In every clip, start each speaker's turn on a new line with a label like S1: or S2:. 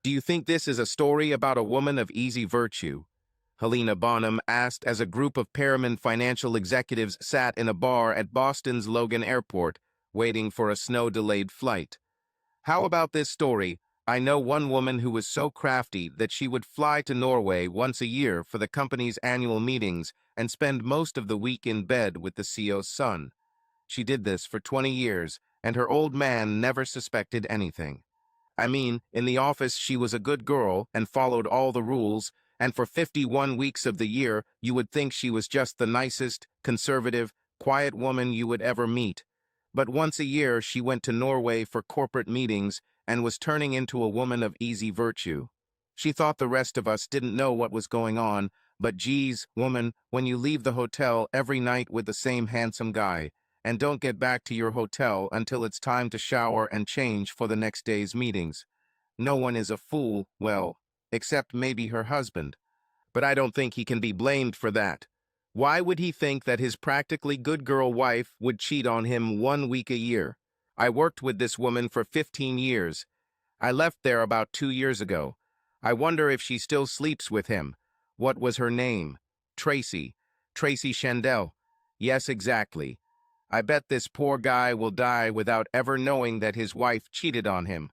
S1: Do you think this is a story about a woman of easy virtue? Helena Bonham asked as a group of Perriman financial executives sat in a bar at Boston's Logan Airport, waiting for a snow-delayed flight. How about this story? I know one woman who was so crafty that she would fly to Norway once a year for the company's annual meetings and spend most of the week in bed with the CEO's son. She did this for 20 years, and her old man never suspected anything. I mean, in the office she was a good girl and followed all the rules, and for 51 weeks of the year you would think she was just the nicest, conservative, quiet woman you would ever meet. But once a year she went to Norway for corporate meetings and was turning into a woman of easy virtue. She thought the rest of us didn't know what was going on, but geez, woman, when you leave the hotel every night with the same handsome guy, and don't get back to your hotel until it's time to shower and change for the next day's meetings. No one is a fool, well, except maybe her husband. But I don't think he can be blamed for that. Why would he think that his practically good girl wife would cheat on him 1 week a year? I worked with this woman for 15 years. I left there about 2 years ago. I wonder if she still sleeps with him. What was her name? Tracy. Tracy Shandell. Yes, exactly. I bet this poor guy will die without ever knowing that his wife cheated on him.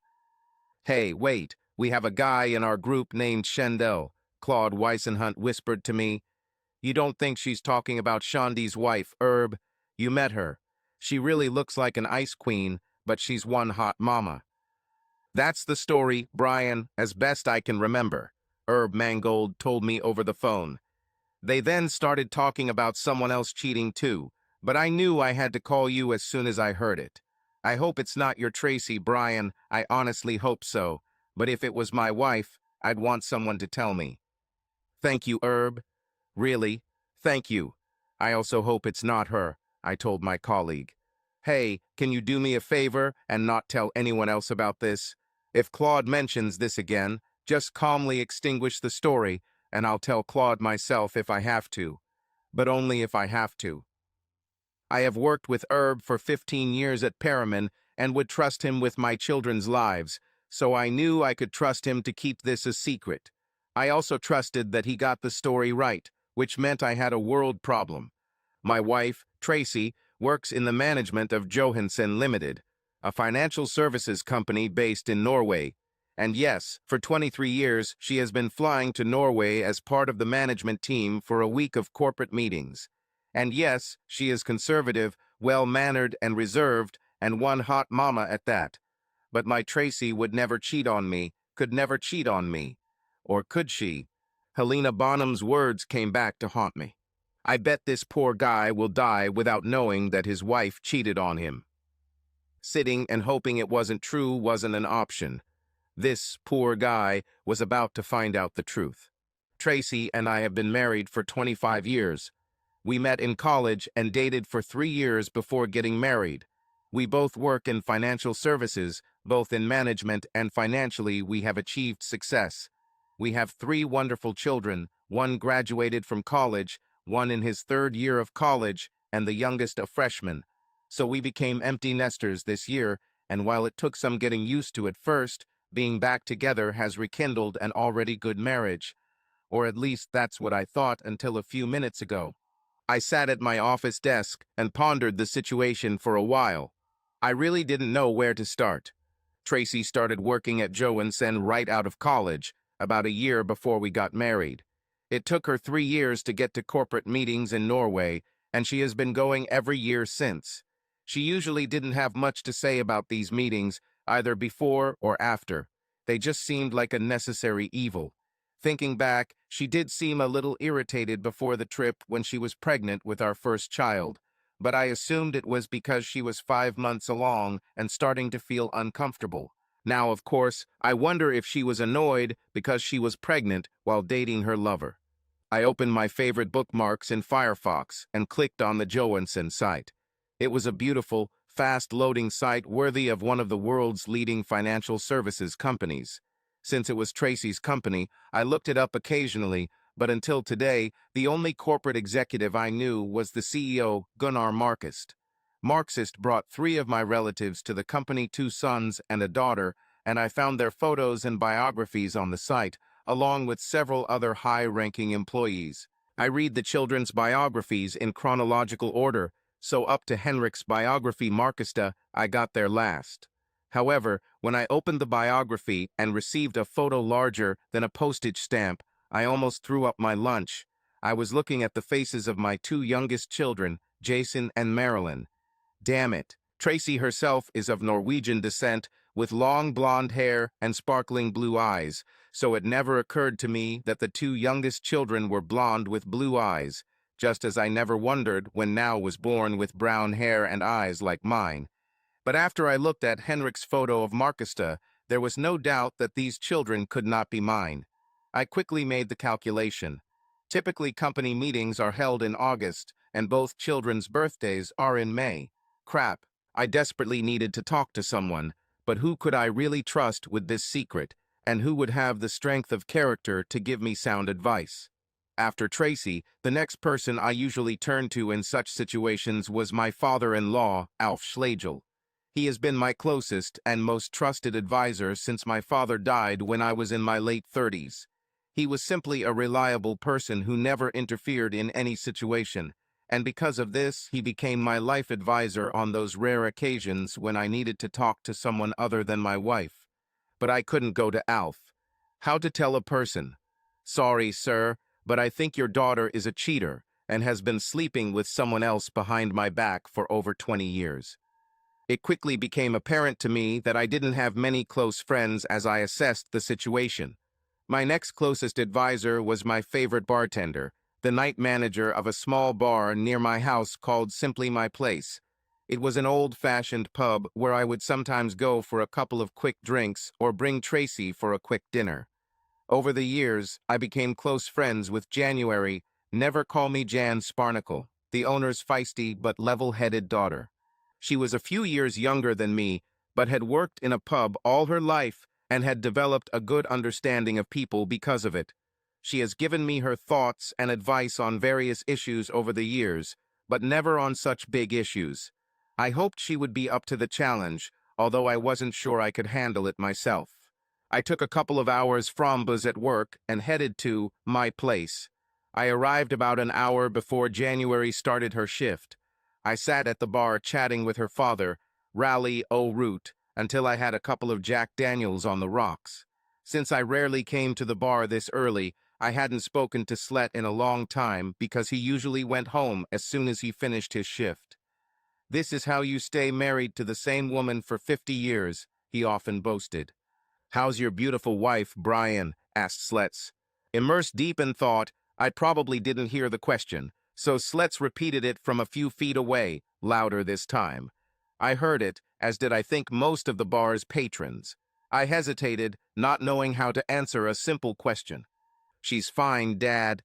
S1: Hey, wait, we have a guy in our group named Shandell, Claude Weissenhunt whispered to me. You don't think she's talking about Shandy's wife, Herb? You met her. She really looks like an ice queen, but she's one hot mama. That's the story, Brian, as best I can remember, Herb Mangold told me over the phone. They then started talking about someone else cheating too, but I knew I had to call you as soon as I heard it. I hope it's not your Tracy, Brian. I honestly hope so. But if it was my wife, I'd want someone to tell me. Thank you, Herb. Really? Thank you. I also hope it's not her, I told my colleague. Hey, can you do me a favor and not tell anyone else about this? If Claude mentions this again, just calmly extinguish the story, and I'll tell Claude myself if I have to. But only if I have to. I have worked with Herb for 15 years at Perriman and would trust him with my children's lives, so I knew I could trust him to keep this a secret. I also trusted that he got the story right, which meant I had a world problem. My wife, Tracy, works in the management of Johansen Limited, a financial services company based in Norway. And yes, for 23 years, she has been flying to Norway as part of the management team for a week of corporate meetings. And yes, she is conservative, well-mannered and reserved, and one hot mama at that. But my Tracy would never cheat on me, could never cheat on me. Or could she? Helena Bonham's words came back to haunt me. I bet this poor guy will die without knowing that his wife cheated on him. Sitting and hoping it wasn't true wasn't an option. This poor guy was about to find out the truth. Tracy and I have been married for 25 years. We met in college and dated for 3 years before getting married. We both work in financial services, both in management and financially we have achieved success. We have 3 wonderful children, one graduated from college, one in his 3rd year of college, and the youngest a freshman. So we became empty nesters this year, and while it took some getting used to at first, being back together has rekindled an already good marriage. Or at least that's what I thought until a few minutes ago. I sat at my office desk and pondered the situation for a while. I really didn't know where to start. Tracy started working at Johansen right out of college, about a year before we got married. It took her 3 years to get to corporate meetings in Norway, and she has been going every year since. She usually didn't have much to say about these meetings, either before or after. They just seemed like a necessary evil. Thinking back, she did seem a little irritated before the trip when she was pregnant with our first child, but I assumed it was because she was 5 months along and starting to feel uncomfortable. Now, of course, I wonder if she was annoyed because she was pregnant while dating her lover. I opened my favorite bookmarks in Firefox and clicked on the Johansen site. It was a beautiful, fast-loading site worthy of one of the world's leading financial services companies. Since it was Tracy's company, I looked it up occasionally, but until today, the only corporate executive I knew was the CEO, Gunnar Marxist. Marxist brought 3 of my relatives to the company, 2 sons and a daughter, and I found their photos and biographies on the site, along with several other high-ranking employees. I read the children's biographies in chronological order, so up to Henrik's biography Markista, I got there last. However, when I opened the biography and received a photo larger than a postage stamp, I almost threw up my lunch. I was looking at the faces of my two youngest children, Jason and Marilyn. Damn it. Tracy herself is of Norwegian descent, with long blonde hair and sparkling blue eyes, so it never occurred to me that the two youngest children were blonde with blue eyes, just as I never wondered when Now was born with brown hair and eyes like mine. But after I looked at Henrik's photo of Markista, there was no doubt that these children could not be mine. I quickly made the calculation. Typically, company meetings are held in August, and both children's birthdays are in May. Crap, I desperately needed to talk to someone, but who could I really trust with this secret, and who would have the strength of character to give me sound advice? After Tracy, the next person I usually turned to in such situations was my father-in-law, Alf Schlegel. He has been my closest and most trusted advisor since my father died when I was in my late 30s. He was simply a reliable person who never interfered in any situation, and because of this, he became my life advisor on those rare occasions when I needed to talk to someone other than my wife. But I couldn't go to Alf. How to tell a person? Sorry, sir, but I think your daughter is a cheater and has been sleeping with someone else behind my back for over 20 years. It quickly became apparent to me that I didn't have many close friends as I assessed the situation. My next closest advisor was my favorite bartender, the night manager of a small bar near my house called Simply My Place. It was an old-fashioned pub where I would sometimes go for a couple of quick drinks or bring Tracy for a quick dinner. Over the years, I became close friends with January, never call me Jan Sparnacle, the owner's feisty but level-headed daughter. She was a few years younger than me, but had worked in a pub all her life and had developed a good understanding of people because of it. She has given me her thoughts and advice on various issues over the years, but never on such big issues. I hoped she would be up to the challenge, although I wasn't sure I could handle it myself. I took a couple of hours frambas at work and headed to my place. I arrived about an hour before January started her shift. I sat at the bar chatting with her father, Raleigh O'Root, until I had a couple of Jack Daniels on the rocks. Since I rarely came to the bar this early, I hadn't spoken to Slet in a long time because he usually went home as soon as he finished his shift. This is how you stay married to the same woman for 50 years, he often boasted. How's your beautiful wife, Brian? Asked Slets. Immersed deep in thought, I probably didn't hear the question, so Slets repeated it from a few feet away, louder this time. I heard it, as did I think most of the bar's patrons. I hesitated, not knowing how to answer a simple question. She's fine, Dad.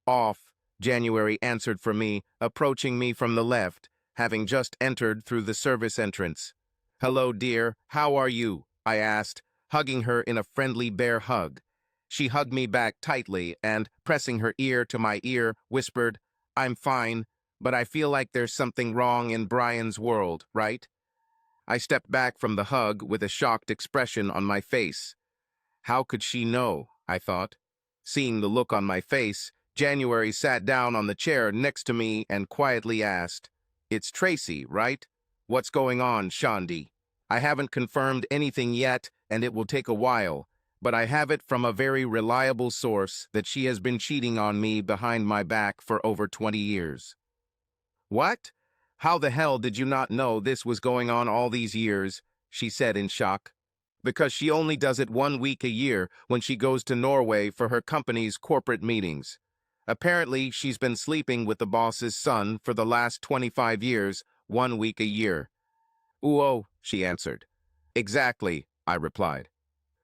S1: Off, January answered for me, approaching me from the left, having just entered through the service entrance. Hello, dear, how are you? I asked, hugging her in a friendly bear hug. She hugged me back tightly and, pressing her ear to my ear, whispered, I'm fine, but I feel like there's something wrong in Brian's world, right? I stepped back from the hug with a shocked expression on my face. How could she know? I thought. Seeing the look on my face, January sat down on the chair next to me and quietly asked, It's Tracy, right? What's going on, Shandi? I haven't confirmed anything yet, and it will take a while, but I have it from a very reliable source that she has been cheating on me behind my back for over 20 years. What? How the hell did you not know this was going on all these years? She said in shock. Because she only does it 1 week a year when she goes to Norway for her company's corporate meetings. Apparently, she's been sleeping with the boss's son for the last 25 years, 1 week a year. "Oh," she answered. "Exactly," I replied.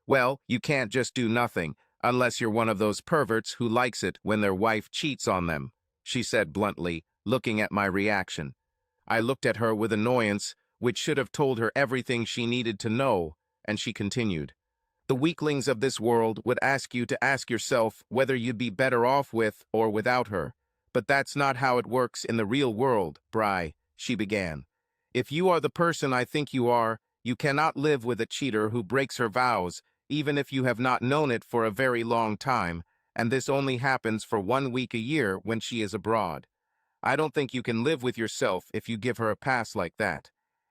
S1: "Well, you can't just do nothing, unless you're one of those perverts who likes it when their wife cheats on them," she said bluntly, looking at my reaction. I looked at her with annoyance, which should have told her everything she needed to know, and she continued. "The weaklings of this world would ask you to ask yourself whether you'd be better off with or without her. But that's not how it works in the real world, Bri," she began. "If you are the person I think you are, You cannot live with a cheater who breaks her vows, even if you have not known it for a very long time, and this only happens for 1 week a year when she is abroad. I don't think you can live with yourself if you give her a pass like that.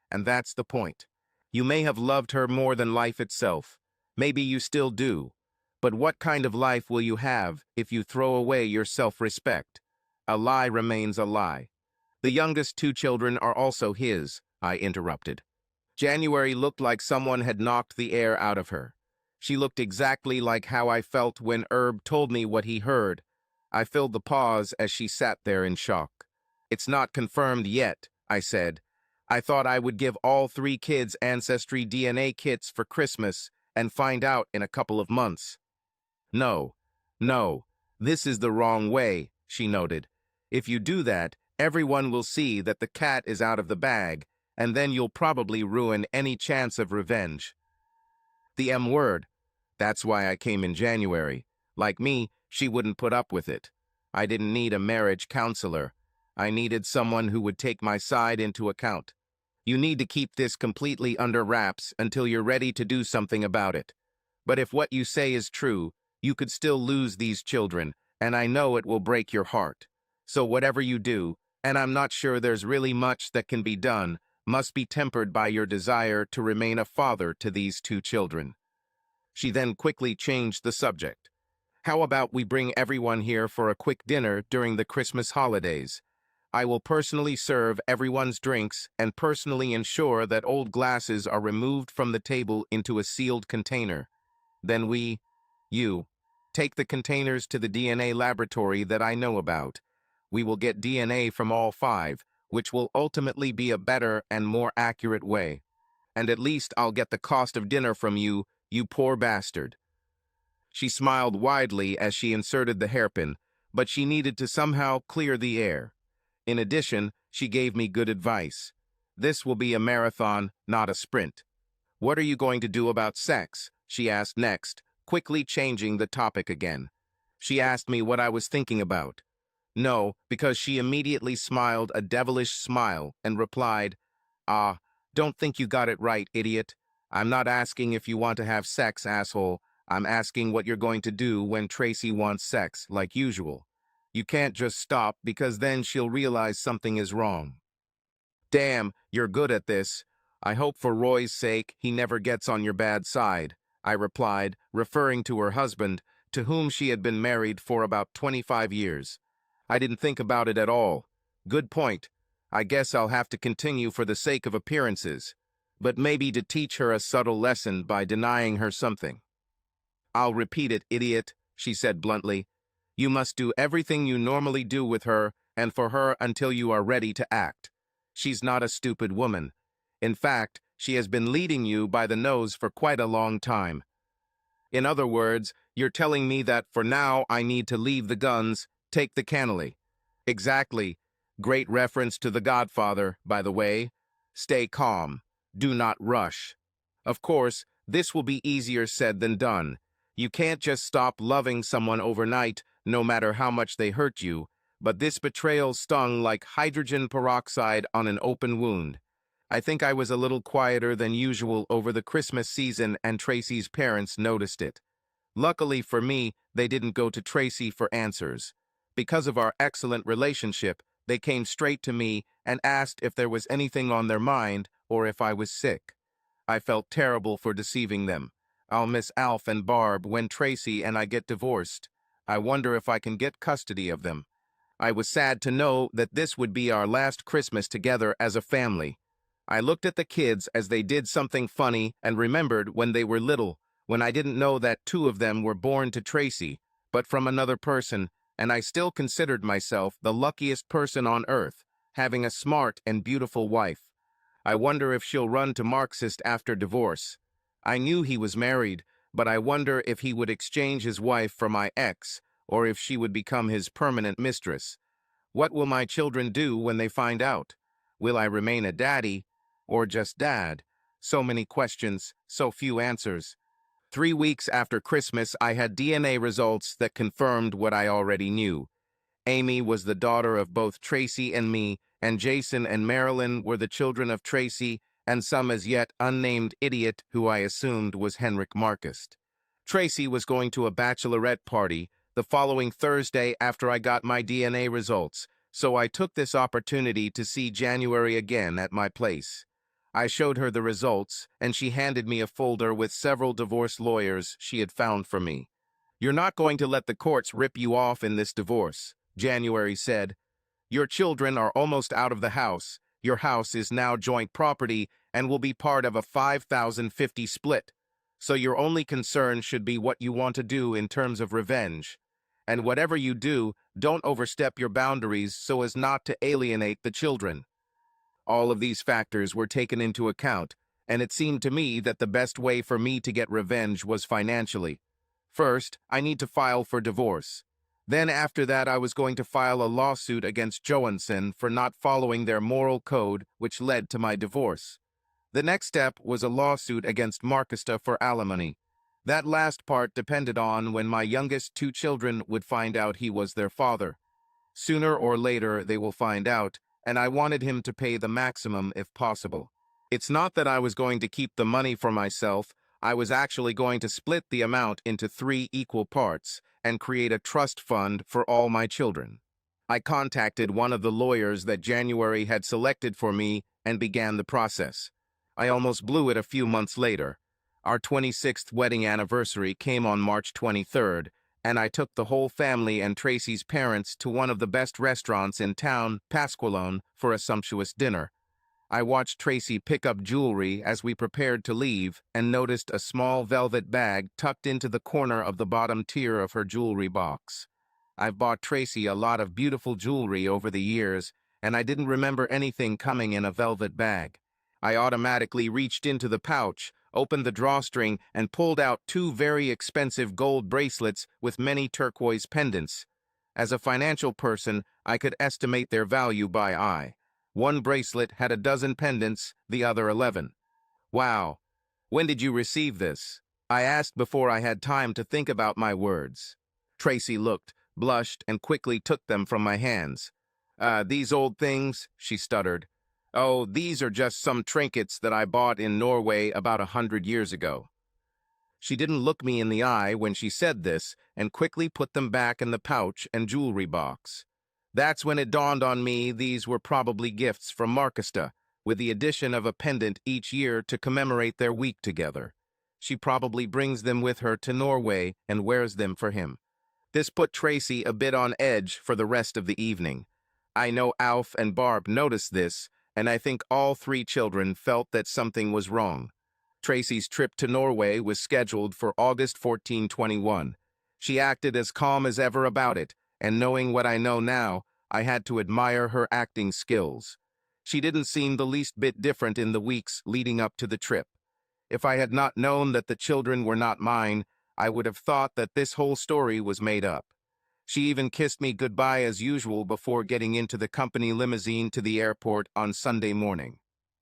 S1: And that's the point. You may have loved her more than life itself. Maybe you still do. But what kind of life will you have if you throw away your self-respect? A lie remains a lie. The youngest 2 children are also his, I interrupted. January looked like someone had knocked the air out of her. She looked exactly like how I felt when Herb told me what he heard. I filled the pause as she sat there in shock. It's not confirmed yet, I said. I thought I would give all 3 kids ancestry DNA kits for Christmas and find out in a couple of months. No, no, this is the wrong way, she noted. If you do that, everyone will see that the cat is out of the bag, and then you'll probably ruin any chance of revenge. The M word. That's why I came in January. Like me, she wouldn't put up with it. I didn't need a marriage counselor. I needed someone who would take my side into account. You need to keep this completely under wraps until you're ready to do something about it. But if what you say is true, you could still lose these children, and I know it will break your heart. So whatever you do, and I'm not sure there's really much that can be done, must be tempered by your desire to remain a father to these 2 children. She then quickly changed the subject. How about we bring everyone here for a quick dinner during the Christmas holidays? I will personally serve everyone's drinks and personally ensure that old glasses are removed from the table into a sealed container. Then you, take the containers to the DNA laboratory that I know about. We will get DNA from all 5, which will ultimately be a better and more accurate way. And at least I'll get the cost of dinner from you, you poor bastard. She smiled widely as she inserted the hairpin, but she needed to somehow clear the air. In addition, she gave me good advice. This will be a marathon, not a sprint. What are you going to do about sex? She asked next, quickly changing the topic again. She asked me what I was thinking about. No, because she immediately smiled a devilish smile and replied, don't think you got it right, idiot. I'm not asking if you want to have sex, asshole. I'm asking what you're going to do when Tracy wants sex, like usual. You can't just stop because then she'll realize something is wrong. Damn, you're good at this. I hope for Roy's sake he never gets on your bad side, I replied, referring to her husband, to whom she had been married for about 25 years. I didn't think about it at all. Good point. I guess I'll have to continue for the sake of appearances, but maybe to teach her a subtle lesson by denying her something. I'll repeat it, idiot, she said bluntly. You must do everything you normally do with her and for her until you are ready to act. She's not a stupid woman. In fact, she has been leading you by the nose for quite a long time. In other words, you're telling me that for now I need to leave the guns, take the cannoli. Exactly. Great reference to The Godfather, by the way. Stay calm. Do not rush. Of course, this will be easier said than done. You can't just stop loving someone overnight, no matter how much they hurt you, but this betrayal stung like hydrogen peroxide on an open wound. I think I was a little quieter than usual over the Christmas season and Tracy's parents noticed it. Luckily for me, they didn't go to Tracy for answers. Because of our excellent relationship, they came straight to me and asked if there was anything on their mind or if I was sick. I felt terrible for deceiving them. I'll miss Alf and Barb when Tracy and I get divorced. I wonder if I can get custody of them. I was sad to know that this would be our last Christmas together as a family. I looked at the kids as they did something funny and remembered when they were little, when I didn't know that 2 of them were born to Tracy, but from another person, and I still considered myself the luckiest person on earth, having a smart and beautiful wife. I wonder if she'll run to Marxist after divorce. I knew he was married, but I wonder if he would exchange his wife for my ex, or if she would become his permanent mistress. What will my children do when they find out? Will I remain a daddy, or just dad? So many questions, so few answers. 3 weeks after Christmas, I had DNA results that confirmed what I already knew. Amy was the daughter of both Tracy and me, and Jason and Marilyn were the children of Tracy, and some as yet unnamed idiot who I assumed was Henrik Marcus. Tracy was going to a bachelorette party the following Thursday after I got my DNA results, so I took this opportunity to see January again at my place. I showed her the results, and she handed me a folder with several divorce lawyers she had found for me. "You're not going to let the courts rip you off in this divorce," January said. "Your children are almost out of the house. Your house is now joint property and will be part of a 5,050 split. So your only concern should be what you want to do in terms of revenge. And whatever you do, don't overstep your boundaries so as not to alienate the children." All of these factors were taken into account, and it seemed to me that the best way for me to get revenge was financially. First, I need to file for divorce. Then after that, I was going to file a lawsuit against Johansson for not following their moral code, which led to my divorce. The next step was a lawsuit against Markista for alimony. That last part depended on when my youngest two children would find out he was their father. Sooner or later, they will find out, and I wanted him to pay the maximum if possible. It's not that I was going to keep the money for myself. I was actually going to split the amount into 3 equal parts and create a trust fund for all my children. I contacted one of the lawyers that January had selected for me and began the process. I almost blew it a few months later. Our 26th wedding anniversary came on March 23rd, and I took the whole family and Tracy's parents to one of the best restaurants in town, Pasqualone, for a sumptuous dinner. I watched Tracy pick up jewelry as we prepared to leave and noticed a small velvet bag tucked into the corner of the bottom tier of her jewelry box. I've bought Tracy a lot of beautiful jewelry over the years, and I didn't remember anything coming in a velvet bag. I automatically reached into the pouch, opened the drawstring, and pulled out 2 very expensive gold bracelets with many turquoise pendants. As a financial person, I could estimate their value by eye. One bracelet had a dozen pendants, the other 11. "Wow. When did you receive this?" I asked before I had time to think about my words. Tracy looked, blushed, and quickly took them from my hands. These old things," she stuttered. "Oh, these are just some trinkets that I bought in Norway about 100 years ago." She didn't look me in the eye when she said this and quickly put them back in the pouch and jewelry box. That's when it dawned on me these were probably gifts from Markista, with the addition of a pendant each year to commemorate their week together. She probably brings them with her to Norway and wears them for him. This put Tracy a bit on edge for the rest of the evening. I know Alf and Barb noticed this, and I think all 3 children felt that something was wrong. Tracy's trip to Norway was scheduled for August 1421. She acted as calm as ever about it, and knowing what I know now, I had to admire her acting skills. She didn't seem the least bit different in the weeks leading up to the trip. If I had not known that the children were not mine, I would have thought that this whole story was made up. She even kissed me goodbye as usual before getting into the company limousine to the airport on Sunday morning.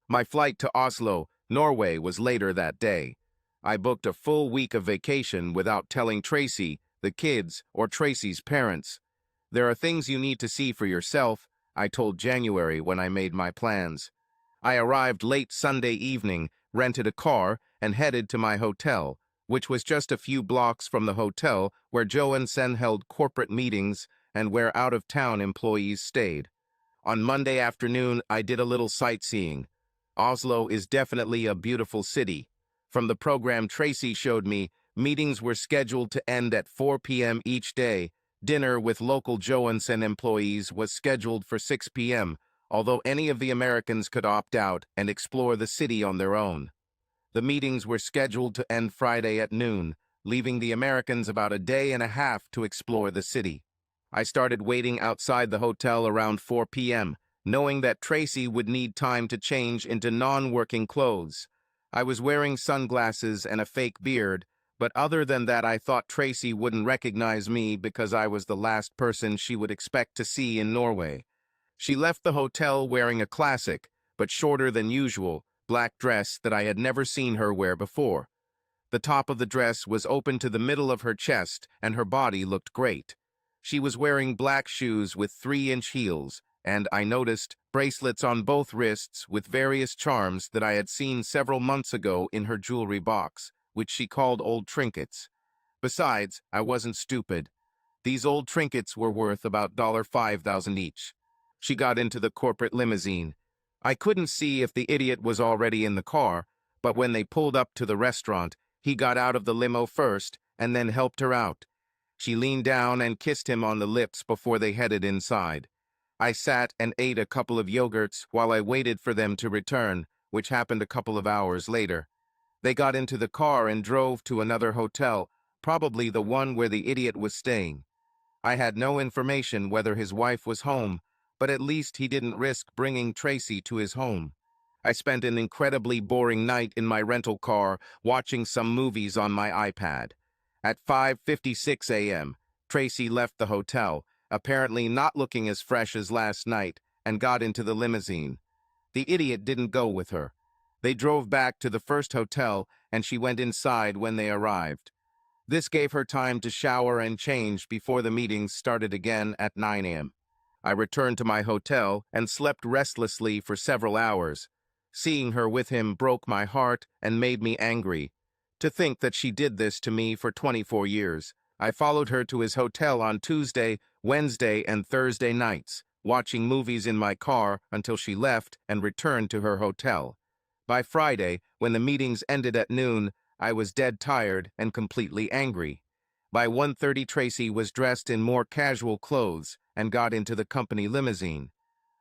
S1: My flight to Oslo, Norway, was later that day. I booked a full week of vacation without telling Tracy, the kids, or Tracy's parents. "There are things you need to see for yourself," I told January when I made my plans. I arrived late Sunday evening, rented a car, and headed to my hotel, which was just a few blocks from the hotel where Johansson held corporate meetings and where out-of-town employees stayed. On Monday afternoon, I did a little sightseeing. Oslo is definitely a beautiful city. From the program Tracy showed me, meetings were scheduled to end at 4 p.m. each day. Dinner with local Johansson employees was scheduled for 6 p.m., although any of the Americans could opt out and explore the city on their own. The meetings were scheduled to end Friday at noon, leaving the Americans about a day and a half to explore the city. I started waiting outside the hotel around 4 p.m., knowing that Tracy would need time to change into non-working clothes. I was wearing sunglasses and a fake beard, but other than that I thought Tracy wouldn't recognize me because I was the last person she would expect to see in Norway. She left the hotel wearing a classic, but shorter than usual, black dress that I had never seen her wear before. The top of the dress was open to the middle of her chest, and her body looked great. She was wearing black shoes with 3-inch heels, and I noticed bracelets on both wrists with various charms that I had seen several months ago in her jewelry box, which she called old trinkets. Besides, I wasn't stupid. These old trinkets were worth about $5,000 each. She got into the corporate limousine. I couldn't see if the idiot was already in the car, but when they pulled up to the restaurant, he got out of the limo first and then helped her out. She leaned down and kissed him on the lips before they headed inside. I sat and ate a couple of yogurts while I waited for them to return, which happened a couple of hours later. They got into the car and drove to another hotel, probably the one where the idiot was staying. I had no information whether his wife was home, but at least he didn't risk bringing Tracy to his home. I spent an incredibly boring night in my rental car watching some movies on my iPad. At 5:56 a.m., Tracy left the hotel, apparently not looking as fresh as last night, and got into the limousine. The idiot didn't go with her. They drove back to the first hotel, and she went inside when they arrived. This gave her time to shower and change before the meetings started again at 9 a.m. I returned to my hotel and slept restlessly for several hours. Seeing her with him broke my heart and made me angry. To think that she did this to me for 24 years. I followed her to his hotel on Tuesday, Wednesday, and Thursday nights, watching movies in my car until she left and returned to her hotel. By Friday, when the meetings ended at noon, I was dead tired and completely angry. By 1:30, Tracy was dressed in more casual clothes and got into the company limousine.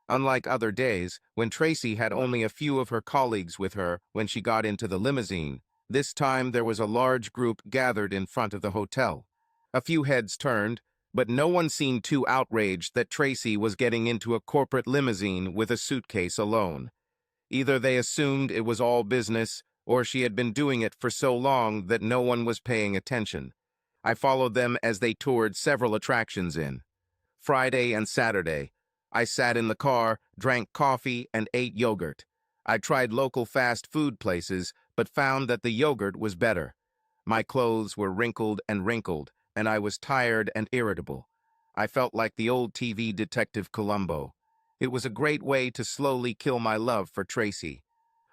S1: Unlike other days, when Tracy had only a few of her colleagues with her when she got into the limousine, this time there was a large group gathered in front of the hotel. A few heads turned, but no one seemed too outraged that Tracy was getting into a corporate limousine with a suitcase alone. Either they assumed it was all business, or she had been doing it for so long that no one was paying attention. I followed them as they toured several attractions in. Friday and Saturday, I sat in the car, drank coffee, and ate yogurt. I tried local fast food places, but found that the yogurt was better. My clothes were wrinkled, and I was tired and irritable. I felt like the old TV detective Columbo. It was a great way to slowly kill my love for Tracy.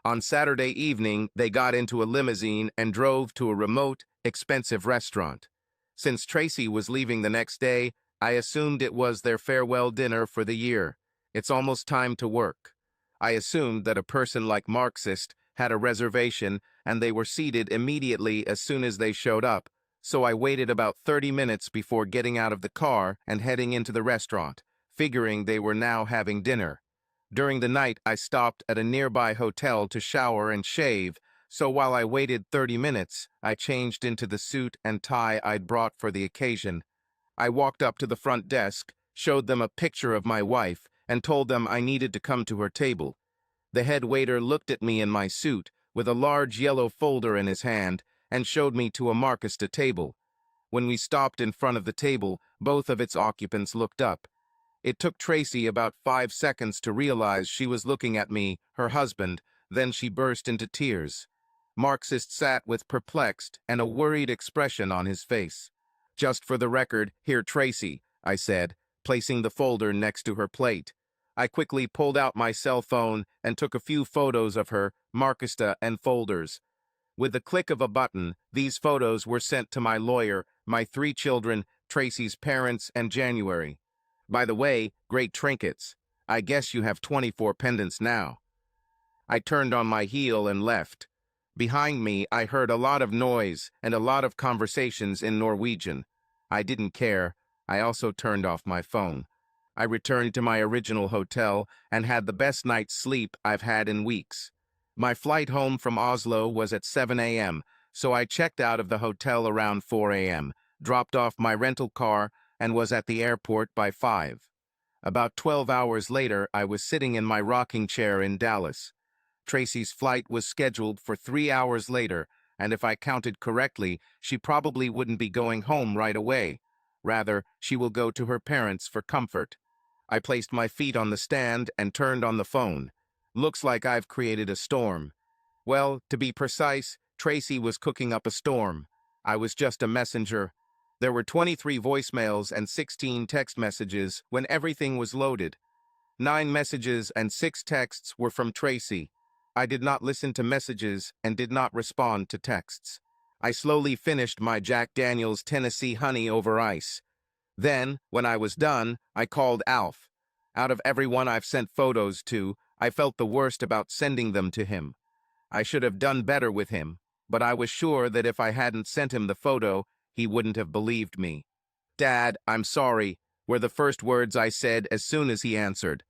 S1: On Saturday evening, they got into a limousine and drove to a remote, expensive restaurant. Since Tracy was leaving the next day, I assumed it was their farewell dinner for the year. It's almost time to work. I assumed that a person like Marxist had a reservation and they were seated immediately as soon as they showed up, so I waited about 30 minutes before getting out of the car and heading into the restaurant, figuring they were now having dinner. During the night, I stopped at a nearby hotel to shower and shave, so while I waited 30 minutes, I changed into the suit and tie I'd brought for the occasion. I walked up to the front desk, showed them a picture of my wife, and told them I needed to come to her table. The head waiter looked at me in my suit, with a large yellow folder in his hand, and showed me to a Marxista table. When we stopped in front of the table, both of its occupants looked up. It took Tracy about 5 seconds to realize she was looking at me, her husband, then she burst into tears. Marxist sat with perplexed and a worried expression on his face. "Just for the record, here Tracy," I said, placing the folder next to her plate. I quickly pulled out my cell phone and took a few photos of her, Marxista, and folders. With the click of a button, these photos were sent to my lawyer, my 3 children, Tracy's parents, and January. "By the way, great trinkets. I guess you have 24 pendants now." I turned on my heel and left. Behind me, I heard a lot of noise and a lot of conversations in Norwegian. I didn't care. I also turned off my phone. I returned to my original hotel and had the best night's sleep I've had in weeks. My flight home from Oslo was at 7 a.m., so I checked out of the hotel around 4 a.m., dropped off my rental car, and was at the airport by 5. About 12 hours later, I was sitting in my rocking chair in Dallas. Tracy's flight was scheduled for 3 hours later, and if I counted correctly, she probably wouldn't be going home right away. Rather, she will go to her parents for comfort. I placed my feet on the stand and turned on the phone. Looks like I've created a storm. Well, to be precise, Tracy was cooking up a storm. I was just a messenger. There were 23 voicemails and 16 text messages when everything was loaded. 9 messages and 6 texts were from Tracy. I did not listen to messages and did not respond to texts. I slowly finished my Jack Daniel's Tennessee Honey over ice. Then, when I was done, I called Alf. Out of everyone I've sent photos to, I felt the worst about sending them to him. I should have done better with him, but I was sure that if I hadn't sent him the photo, he wouldn't have believed me. "Dad, I'm sorry," were the first words I said as soon as he answered.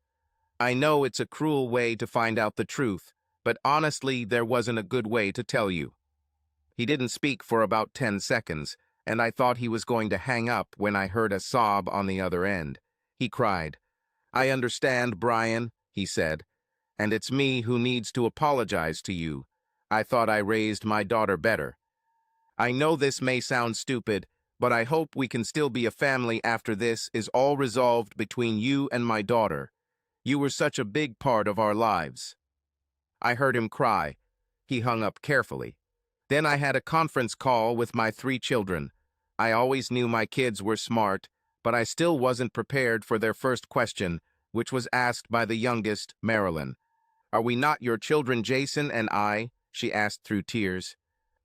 S1: I know it's a cruel way to find out the truth, but honestly, there wasn't a good way to tell you. He didn't speak for about 10 seconds, and I thought he was going to hang up when I heard a sob on the other end. He cried. "I understand, Brian," he said, "and it's me who needs to apologize to you. I thought I raised my daughter better. I know this may sound stupid, but I hope we can still be a family after this is all resolved between you and my daughter. You were such a big part of our lives." I heard him cry. He hung up carefully. Then I had a conference call with my 3 children. I always knew my kids were smart, but I still wasn't prepared for their first question, which was asked by the youngest, Marilyn. "Are we not your children, Jason and I?" she asked through tears.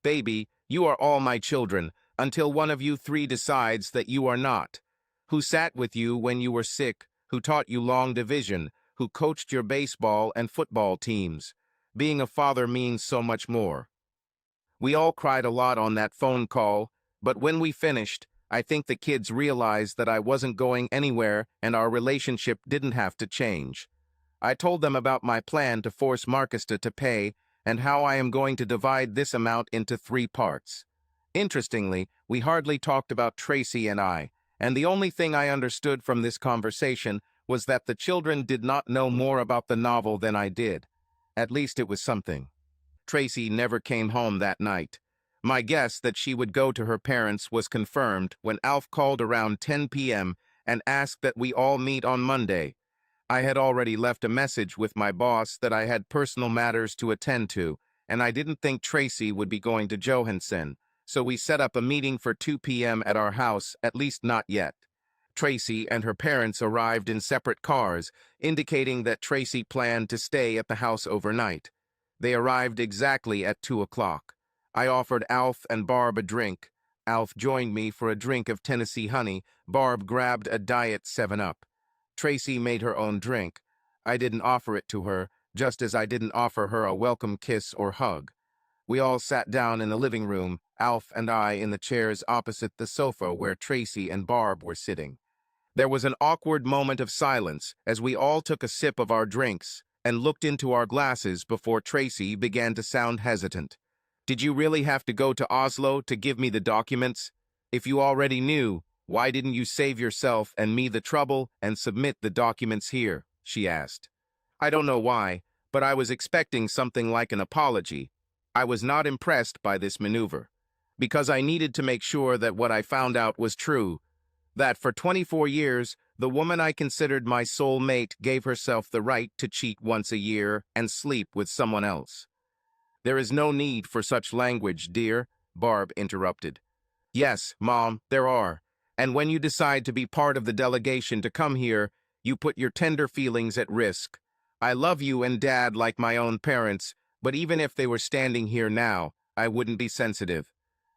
S1: "Baby, you are all my children, until one of you 3 decides that you are not. Who sat with you when you were sick, who taught you long division, who coached your baseball and football teams. Being a father means so much more." We all cried a lot on that phone call, but when we finished, I think the kids realized that I wasn't going anywhere and our relationship didn't have to change. I told them about my plan to force Marcusta to pay and how I am going to divide this amount into 3 parts. Interestingly, we hardly talked about Tracy and I, and the only thing I understood from this conversation was that the children did not know more about the novel than I did. At least it was something. Tracy never came home that night. My guess that she would go to her parents was confirmed when Alf called around 10 p.m. and asked that we all meet on Monday. I had already left a message with my boss that I had personal matters to attend to, and I didn't think Tracy would be going to Johansson, so we set up a meeting for 2 p.m. at our house, at least not yet. Tracy and her parents arrived in separate cars, indicating that Tracy planned to stay at the house overnight. They arrived exactly at 2 o'clock. I offered Alf and Barb a drink. Alf joined me for a drink of Tennessee honey. Barb grabbed a Diet 7-Up. Tracy made her own drink. I didn't offer it to her, just as I didn't offer her a welcome kiss or hug. We all sat down in the living room, Alf and I in the chairs opposite the sofa where Tracy and Barb were sitting. There was an awkward moment of silence as we all took a sip of our drinks and looked into our glasses before Tracy began to sound hesitant. "Did you really have to go to Oslo to give me the documents? If you already knew, why didn't you save yourself and me the trouble and submit the documents here?" she asked. I don't know why, but I was expecting something like an apology. I was not impressed by this maneuver, because I needed to make sure that what I found out was true, that for 24 years, the woman I considered my soul mate gave herself the right to cheat once a year and sleep with someone else. "There is no need for such language, dear," Barb interrupted. "Yes, Mom, there are. And when you decide to be part of the delegation to come here, you put your tender feelings at risk. I love you and Dad like my own parents, but even if they were standing here now, I wouldn't be sensitive.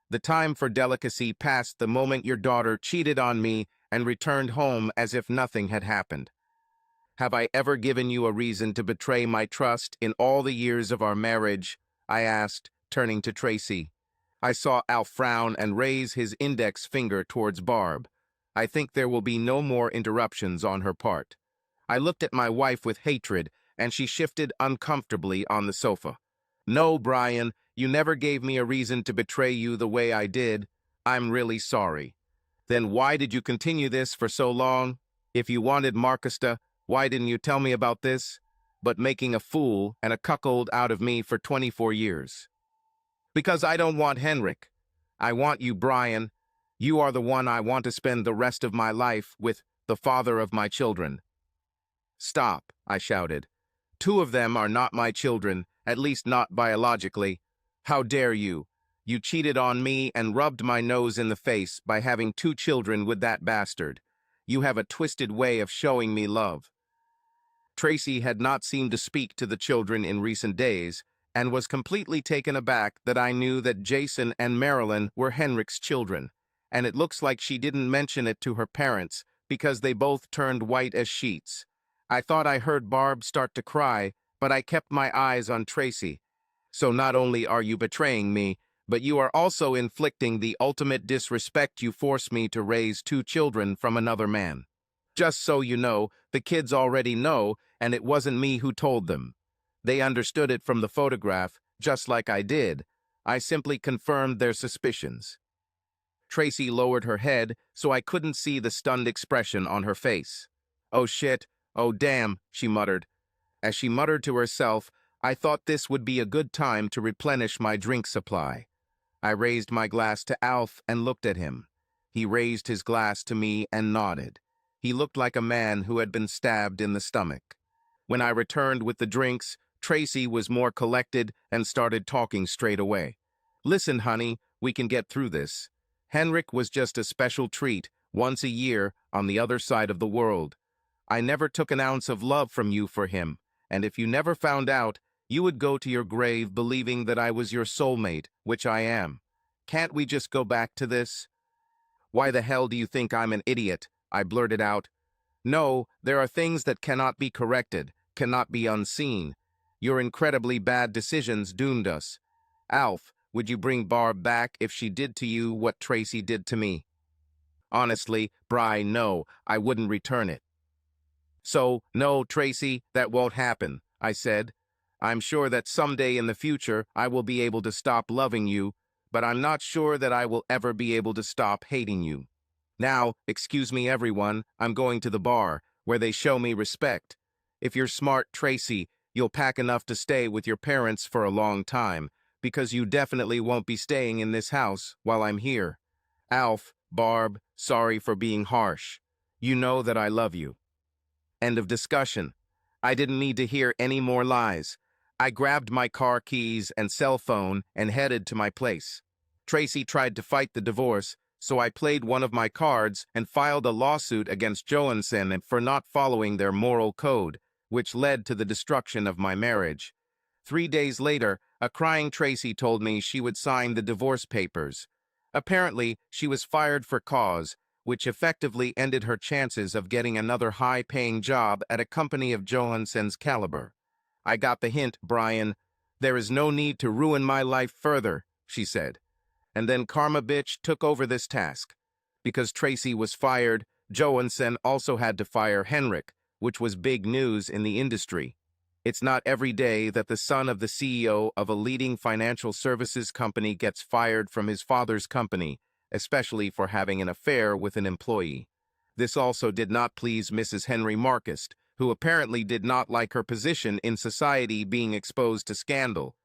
S1: The time for delicacy passed the moment your daughter cheated on me and returned home as if nothing had happened. Have I ever given you a reason to betray my trust in all the years of our marriage?" I asked, turning to Tracy. I saw Al frown and raise his index finger towards Barb. I think there will be no more interruptions on her part. I looked at my wife with hatred, and she shifted uncomfortably on the sofa. "No, Brian, you never gave me a reason to betray you the way I did. I'm really sorry." "Then why did you continue this for so long? If you wanted Marcusta, why didn't you tell me about this? But making a fool and a cuckold out of me for 24 years. "Because I don't want Henrik. I want you, Brian. You are the one I want to spend the rest of my life with, the father of my children." "Stop," I shouted. "2 of them are not my children, at least not biologically. How dare you? You cheated on me and rubbed my nose in the face by having 2 children with that bastard. You have a twisted way of showing me love." Tracy had not seemed to speak to the children in recent days, and was completely taken aback that I knew that Jason and Marilyn were Henrik's children, and it looks like she didn't mention it to her parents because they both turned white as sheets. I thought I heard Barb start to cry, but I kept my eyes on Tracy. So not only are you betraying me, but you are also inflicting the ultimate disrespect. You force me to raise 2 children from another man. Just so you know, the kids already know, and it wasn't me who told them. They understood it from the photograph, just like I did. I simply confirmed their suspicions. Tracy lowered her head so I couldn't see the stunned expression on her face. "Oh shit, oh damn," she muttered. As she muttered to herself, I thought this would be a good time to replenish my drink supply. I raised my glass to Alf and looked at him. He raised his glass to me and nodded. He looked like a man who had been stabbed in the stomach. When I returned with the drinks, Tracy was more collected and started talking straight away. "Listen, honey, we can get through this. Henrik was just a special treat, once a year, on the other side of the world. I never took an ounce of love from you for him, and if you never found out, you would go to your grave believing that I was your soulmate, which I am. Can't we just go back to this?" "Why the hell do you think I'm an idiot?" I blurted out. "No, there are things that cannot be corrected, cannot be unseen. Your incredibly bad decisions doomed us. Alf, would you bring Barb back if she did to you what Tracy did to me?" "Honestly, Bri, no, I wouldn't return it." "So, no, Tracy, that won't happen," I said. "I'm sure that someday in the future I will be able to stop loving you, but I'm not sure that I will ever be able to stop hating you. Now, excuse me everyone, I'm going to the bar, where they show me respect. If you're smart, Tracy, you'll pack enough to stay with your parents for a long time, because you definitely won't be staying in this house while I'm here. Alf, Barb, sorry for being harsh. You know that I love you." End of discussion. I didn't need to hear any more lies. I grabbed my car keys and cell phone and headed to my place. Tracy tried to fight the divorce, so I played one of my cards and filed a lawsuit against Johansson for not following their moral code, which led to the destruction of my marriage. 3 days later, a crying Tracy told me she would sign the divorce papers. Apparently, she was fired for cause, which effectively ended her chances of getting another high-paying job at a company of Johansson's caliber. "I got the hint, Brian. There is no need to ruin my life further," she said. And then Karma Bitch took over this task. Because Tracy was fired, Johansson also had to fire Henrik, which was big news in the industry. It's not every day that the son of the CEO of a leading financial services company gets fired from his father's company, especially for having an affair with an employee. This also did not please Mrs. Henry Marcus, who apparently did not like her position in society being exposed to scandal.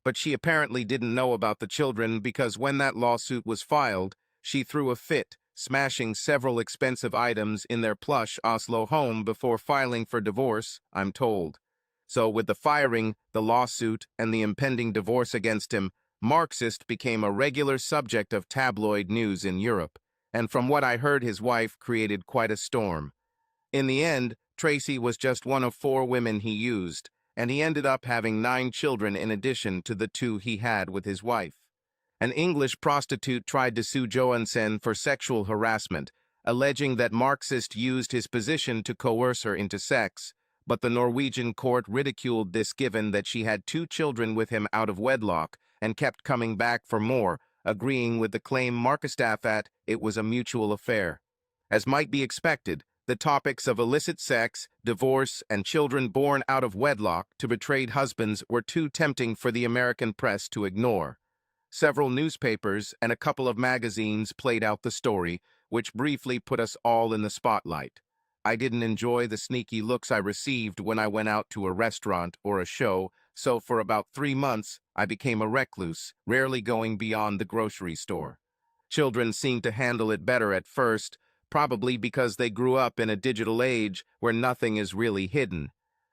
S1: But she apparently didn't know about the children because when that lawsuit was filed, she threw a fit, smashing several expensive items in their plush Oslo home before filing for divorce, I'm told. So with the firing, the lawsuit, and the impending divorce against him, Marxist became a regular subject of tabloid news in Europe, and from what I heard, his wife created quite a storm. In the end, Tracy was just one of 4 women he used, and he ended up having 9 children in addition to the 2 he had with his wife. An English prostitute tried to sue Johansson for sexual harassment, alleging that Marxist used his position to coerce her into sex, but the Norwegian court ridiculed this given that she had 2 children with him out of wedlock and kept coming back for more, agreeing with the claim Markstaff that it was a mutual affair. As might be expected, the topics of illicit sex, divorce, and children born out of wedlock to betrayed husbands were too tempting for the American press to ignore. Several newspapers and a couple of magazines played out the story, which briefly put us all in the spotlight. I didn't enjoy the sneaky looks I received when I went out to a restaurant or a show, so for about 3 months, I became a recluse, rarely going beyond the grocery store. Children seemed to handle it better at first, probably because they grew up in a digital age where nothing is really hidden.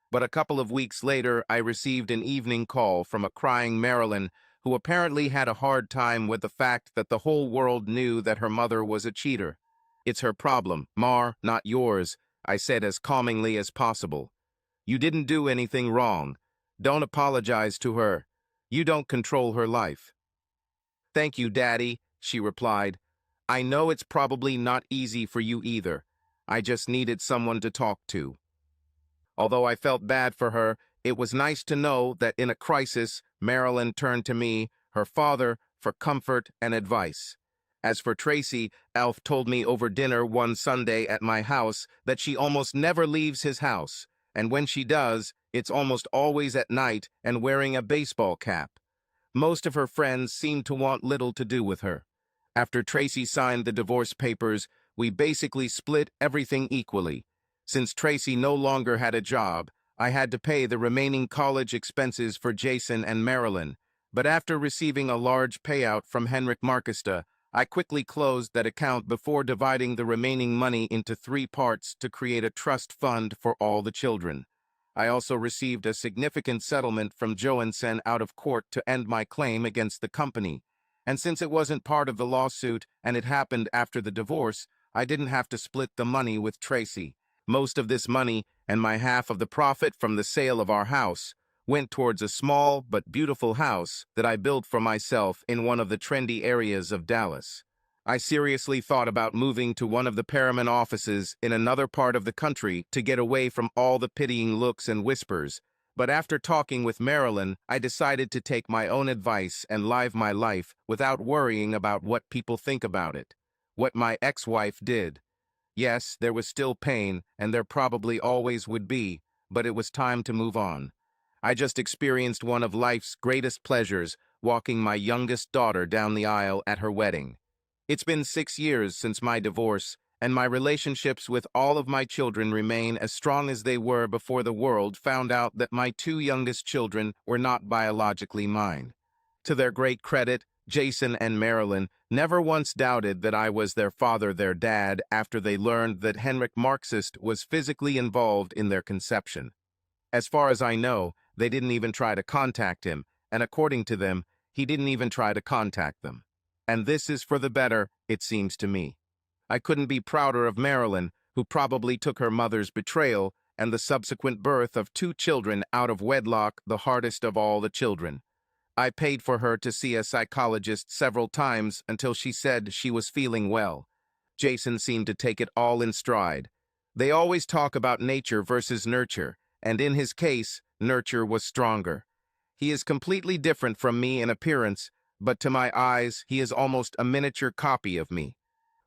S1: But a couple of weeks later, I received an evening call from a crying Marilyn who apparently had a hard time with the fact that the whole world knew that her mother was a cheater. "It's her problem, Mar, not yours," I said as calmingly as possible. You didn't do anything wrong. Don't apologize to her. You don't control her life. Thank you, Daddy, she replied. I know it's probably not easy for you either. I just needed someone to talk to. Although I felt bad for her, it was nice to know that in a crisis, Marilyn turned to me, her father, for comfort and advice. As for Tracy, Alf told me over dinner one Sunday at my house that she almost never leaves his house, and when she does, it's almost always at night and wearing a baseball cap. Most of her friends seemed to want little to do with her. After Tracy signed the divorce papers, we basically split everything equally. Since Tracy no longer had a job, I had to pay the remaining college expenses for Jason and Marilyn, but after receiving a large payout from Henrik Markista, I quickly closed that account before dividing the remaining money into 3 parts to create a trust fund for all the children. I also received a significant settlement from Johansen out of court to end my claim against the company. And since it wasn't part of the lawsuit and it happened after the divorce, I didn't have to split the money with Tracy. Most of this money, and my half of the profit from the sale of our house, went towards a small but beautiful house that I built for myself in one of the trendy areas of Dallas. I seriously thought about moving to one of the Paramount offices in another part of the country to get away from all the pitying looks and whispers, but after talking with Marilyn, I decided to take my own advice and live my life without worrying about what people think about it. What my ex-wife did. Yes, there was still pain, and there probably always would be, but it was time to move on. I just experienced one of life's greatest pleasures, walking my youngest daughter down the aisle at her wedding. It's been 6 years since my divorce, and my relationships with all of my children remain as strong as they were before the world found out that my 2 youngest children were not biologically mine. To their great credit, Jason and Marilyn never once doubted that I was their father, their dad, after they learned that Henrik Markist was physically involved in their conception. As far as I know, they didn't even try to contact him, and according to them, he didn't even try to contact them. And this is for the better, it seems to me. I couldn't be prouder of Marilyn, who probably took her mother's betrayal and the subsequent birth of 2 children out of wedlock, the hardest of all the children. I paid for her to see a psychologist several times until she said she was feeling well. Jason seemed to take it all in stride. They always talk about nature versus nurture, and in his case, nurture was stronger. He is completely different from me in appearance, but to my eyes, he is almost a miniature copy of me.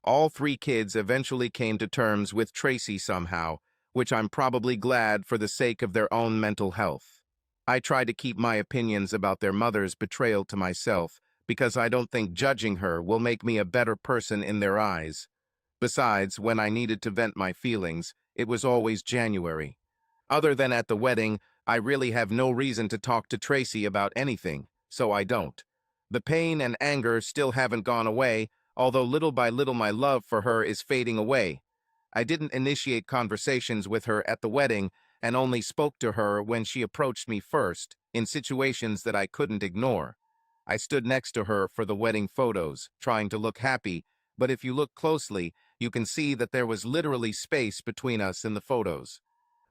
S1: All 3 kids eventually came to terms with Tracy somehow, which I'm probably glad for the sake of their own mental health. I try to keep my opinions about their mother's betrayal to myself because I don't think judging her will make me a better person in their eyes. Besides, when I needed to vent my feelings, it was always January. Other than at the wedding, I really have no reason to talk to Tracy about anything, so I don't. The pain and anger still haven't gone away, although little by little my love for her is fading away. I didn't initiate conversations with her at the wedding and only spoke to her when she approached me first, in situations that I couldn't ignore. I stood next to her for the wedding photos, trying to look happy, but if you look closely, you can see that there was literally space between us in the photos.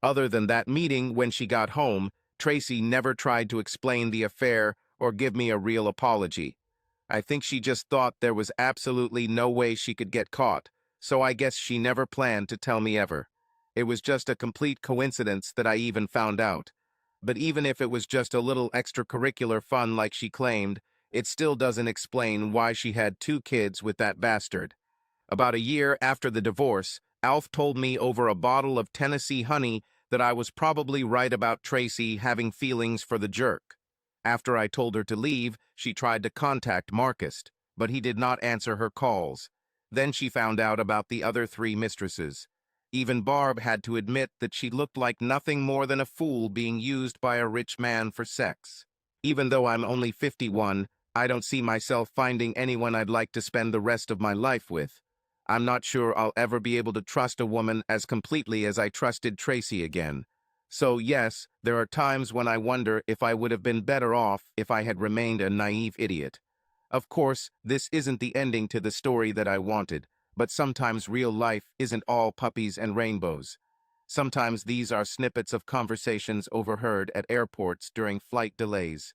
S1: Other than that meeting when she got home, Tracy never tried to explain the affair or give me a real apology. I think she just thought there was absolutely no way she could get caught, so I guess she never planned to tell me ever. It was just a complete coincidence that I even found out. But even if it was just a little extracurricular fun like she claimed, it still doesn't explain why she had 2 kids with that bastard. About a year after the divorce, Alf told me over a bottle of Tennessee honey that I was probably right about Tracy having feelings for the jerk. After I told her to leave, she tried to contact Markist, but he did not answer her calls. Then she found out about the other 3 mistresses. Even Barb had to admit that she looked like nothing more than a fool being used by a rich man for sex. Even though I'm only 51, I don't see myself finding anyone I'd like to spend the rest of my life with. I'm not sure I'll ever be able to trust a woman as completely as I trusted Tracy again. So yes, there are times when I wonder if I would have been better off if I had remained a naive idiot. Of course, this isn't the ending to the story that I wanted, but sometimes real life isn't all puppies and rainbows. Sometimes these are snippets of conversations overheard at airports during flight delays.